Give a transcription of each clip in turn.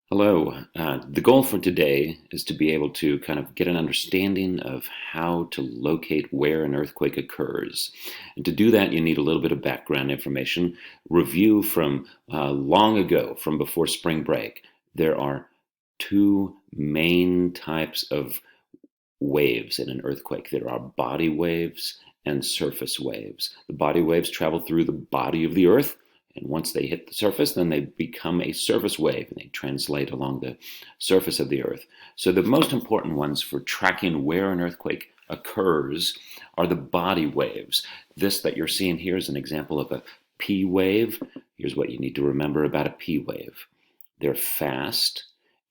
Hello. The goal for today is to be able to kind of get an understanding of how to locate where an earthquake occurs. And to do that, you need a little bit of background information. Review from long ago, from before spring break. There are two main types of waves in an earthquake. There are body waves and surface waves. The body waves travel through the body of the earth, and once they hit the surface, then they become a surface wave, and they translate along the surface of the earth. So the most important ones for tracking where an earthquake occurs are the body waves. This that you're seeing here is an example of a P wave. Here's what you need to remember about a P wave. They're fast,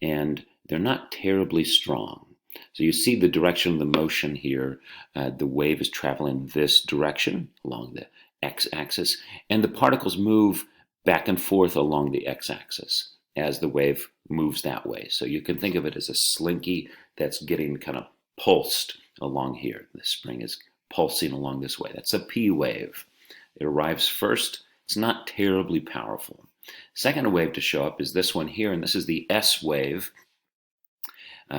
and they're not terribly strong. So you see the direction of the motion here. The wave is traveling this direction along the x-axis, and the particles move back and forth along the x-axis as the wave moves that way. So you can think of it as a slinky that's getting kind of pulsed along here. The spring is pulsing along this way. That's a P wave. It arrives first. It's not terribly powerful. Second wave to show up is this one here, and this is the S wave.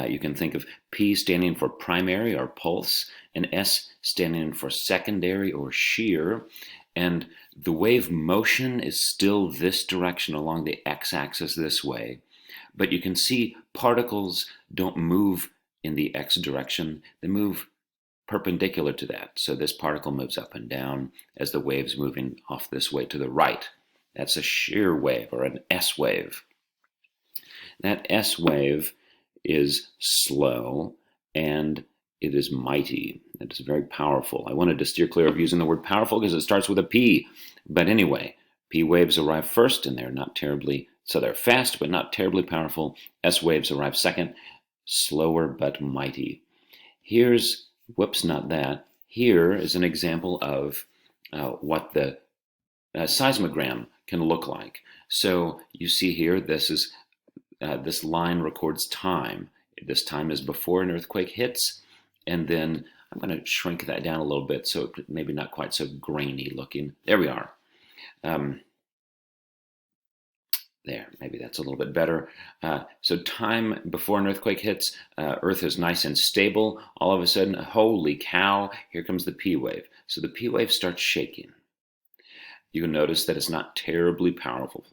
You can think of P standing for primary or pulse, and S standing for secondary or shear. And the wave motion is still this direction along the x-axis this way. But you can see particles don't move in the x direction. They move perpendicular to that. So this particle moves up and down as the wave's moving off this way to the right. That's a shear wave or an S wave. That S wave is slow and it is mighty. It is very powerful. I wanted to steer clear of using the word powerful because it starts with a P. But anyway, P waves arrive first, and they're not terribly, so they're fast but not terribly powerful. S waves arrive second, slower but mighty. Here's, whoops, not that. Here is an example of what the seismogram can look like. So you see here, this line records time. This time is before an earthquake hits, and then I'm going to shrink that down a little bit so it maybe not quite so grainy looking. There we are. There, maybe that's a little bit better. So time before an earthquake hits, Earth is nice and stable. All of a sudden, holy cow, here comes the P wave. So the P wave starts shaking. You can notice that it's not terribly powerful.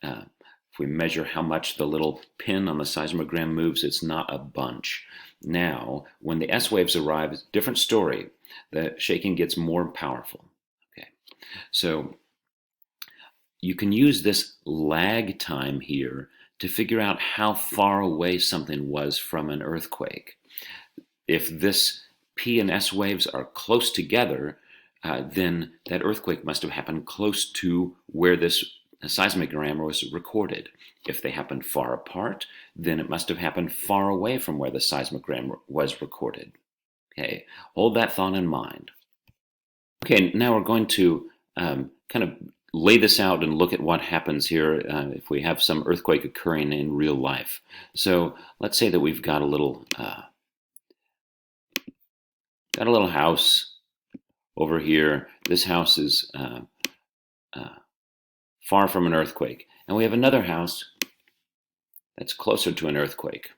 If we measure how much the little pin on the seismogram moves, it's not a bunch. Now, when the S waves arrive, it's a different story. The shaking gets more powerful. Okay, so you can use this lag time here to figure out how far away something was from an earthquake. If this P and S waves are close together, then that earthquake must have happened close to where this seismogram was recorded. If they happened far apart, then it must have happened far away from where the seismogram was recorded. Okay, hold that thought in mind. Okay, now we're going to kind of lay this out and look at what happens here if we have some earthquake occurring in real life. So let's say that we've got a little house over here. This house is far from an earthquake, and we have another house that's closer to an earthquake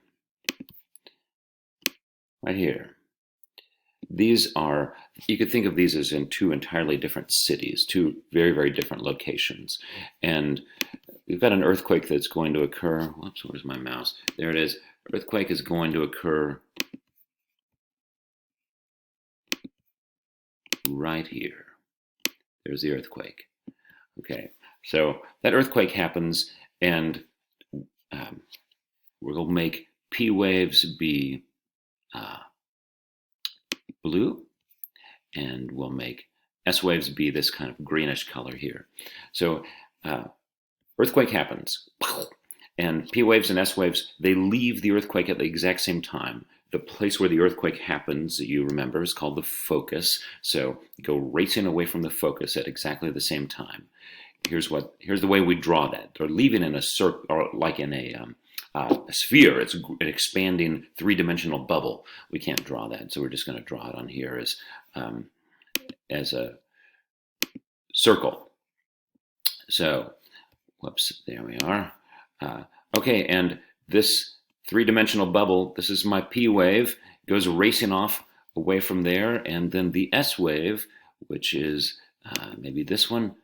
right here. These are, you could think of these as in two entirely different cities, two very, very different locations. And we've got an earthquake that's going to occur. Whoops, where's my mouse? There it is. Earthquake is going to occur right here. There's the earthquake. Okay, so that earthquake happens, and we'll make P waves be blue, and we'll make S waves be this kind of greenish color here. So earthquake happens, and P waves and S waves, they leave the earthquake at the exact same time. The place where the earthquake happens, you remember, is called the focus. So go racing away from the focus at exactly the same time. Here's the way we draw that. They're leaving in a circle, or like in a sphere. It's an expanding three-dimensional bubble. We can't draw that, so we're just going to draw it on here as a circle. So, whoops, there we are. Okay, Okay, and this three-dimensional bubble, this is my P wave, goes racing off away from there, and then the S wave, which is maybe this one,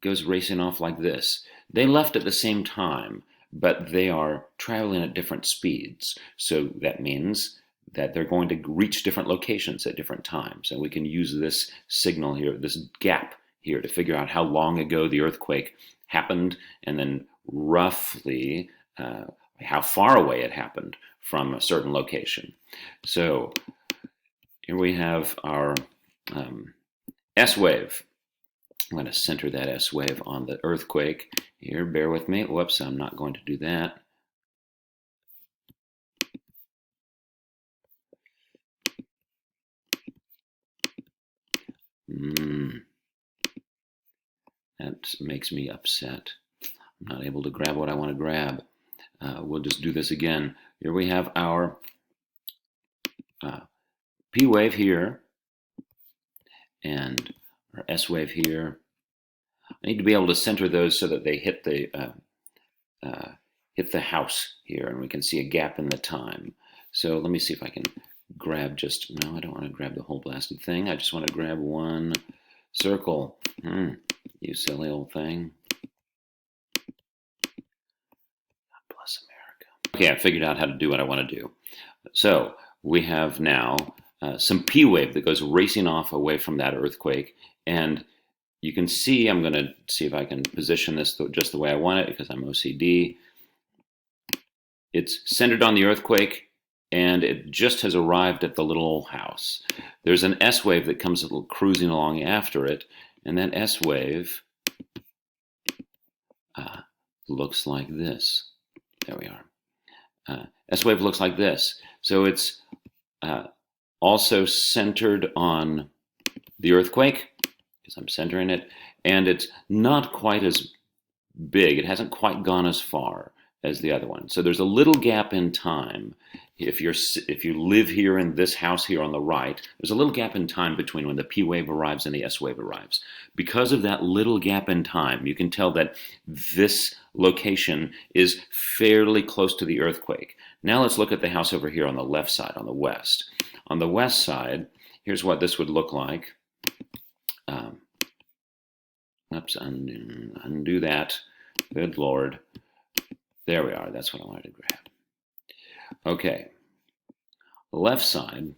goes racing off like this. They left at the same time, but they are traveling at different speeds. So that means that they're going to reach different locations at different times. And we can use this signal here, this gap here, to figure out how long ago the earthquake happened, and then roughly how far away it happened from a certain location. So here we have our S wave. I'm going to center that S wave on the earthquake here. Bear with me. Whoops, I'm not going to do that. That makes me upset. I'm not able to grab what I want to grab. We'll just do this again. Here we have our P wave here and our S wave here. I need to be able to center those so that they hit the house here, and we can see a gap in the time. So let me see if I can grab just, no, I don't want to grab the whole blasted thing. I just want to grab one circle. You silly old thing. God bless America. Okay, I figured out how to do what I want to do. So we have now some P wave that goes racing off away from that earthquake, and you can see, I'm going to see if I can position this just the way I want it because I'm OCD. It's centered on the earthquake, and it just has arrived at the little house. There's an S wave that comes cruising along after it, and that S wave looks like this. There we are. S wave looks like this. So it's also centered on the earthquake, because I'm centering it, and it's not quite as big. It hasn't quite gone as far as the other one. So there's a little gap in time. If you live here in this house here on the right, there's a little gap in time between when the P wave arrives and the S wave arrives. Because of that little gap in time, you can tell that this location is fairly close to the earthquake. Now let's look at the house over here on the left side, on the west. On the west side, here's what this would look like. Oops, undo that. Good Lord. There we are. That's what I wanted to grab. Okay. Left side.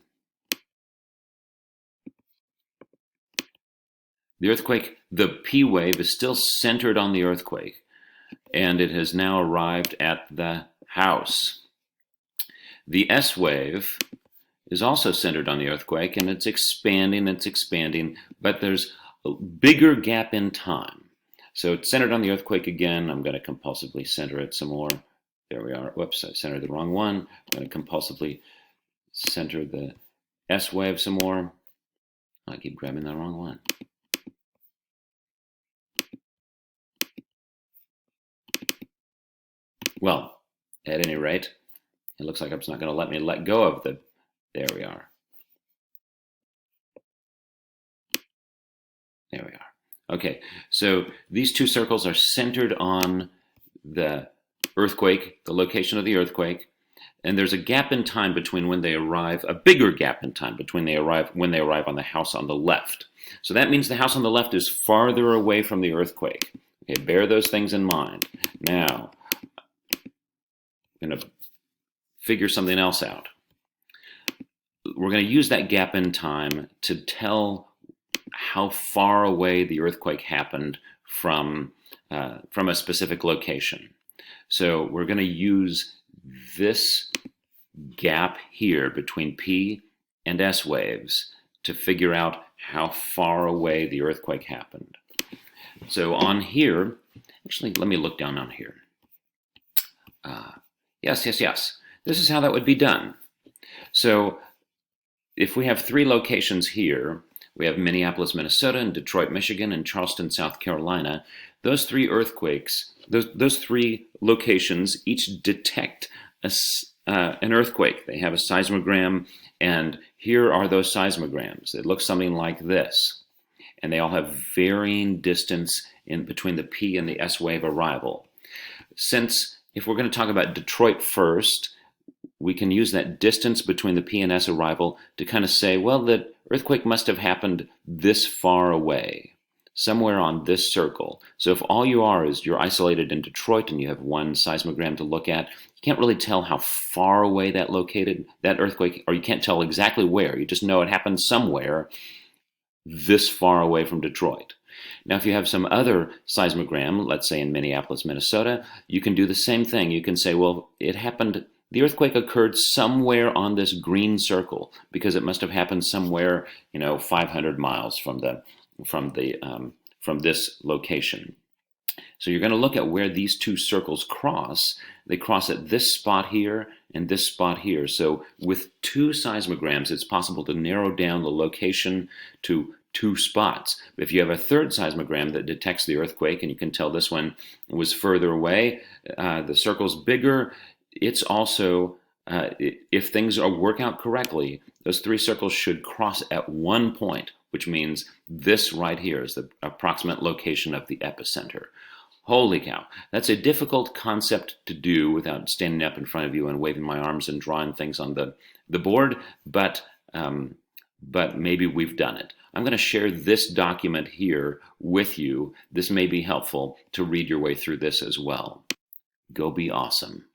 The earthquake, the P wave is still centered on the earthquake, and it has now arrived at the house. The S wave is also centered on the earthquake, and it's expanding, but there's a bigger gap in time. So it's centered on the earthquake again. I'm going to compulsively center it some more. There we are. Whoops, I centered the wrong one. I'm going to compulsively center the S wave some more. I keep grabbing the wrong one. Well, at any rate, it looks like it's not going to let me let go of the, there we are. There we are. Okay, so these two circles are centered on the earthquake, the location of the earthquake, and there's a gap in time between when they arrive, a bigger gap in time between when they arrive on the house on the left. So that means the house on the left is farther away from the earthquake. Okay, bear those things in mind. Now, I'm going to figure something else out. We're going to use that gap in time to tell how far away the earthquake happened from a specific location. So we're going to use this gap here between P and S waves to figure out how far away the earthquake happened. So on here, actually, let me look down on here. Yes. This is how that would be done. So if we have three locations here, we have Minneapolis, Minnesota, and Detroit, Michigan, and Charleston, South Carolina. Those three earthquakes, those three locations each detect an earthquake. They have a seismogram, and here are those seismograms. It looks something like this. And they all have varying distance in between the P and the S wave arrival. Since if we're going to talk about Detroit first, we can use that distance between the P and S arrival to kind of say, well, the earthquake must have happened this far away, somewhere on this circle. So if all you are is you're isolated in Detroit and you have one seismogram to look at, you can't really tell how far away that earthquake, or you can't tell exactly where. You just know it happened somewhere this far away from Detroit. Now, if you have some other seismogram, let's say in Minneapolis, Minnesota, you can do the same thing. You can say, well, the earthquake occurred somewhere on this green circle because it must have happened somewhere, 500 miles from this location. So you're going to look at where these two circles cross. They cross at this spot here and this spot here. So with two seismograms, it's possible to narrow down the location to two spots. If you have a third seismogram that detects the earthquake and you can tell this one was further away, the circle's bigger, it's also, if things work out correctly, those three circles should cross at one point, which means this right here is the approximate location of the epicenter. Holy cow, that's a difficult concept to do without standing up in front of you and waving my arms and drawing things on the board, but maybe we've done it. I'm going to share this document here with you. This may be helpful to read your way through this as well. Go be awesome.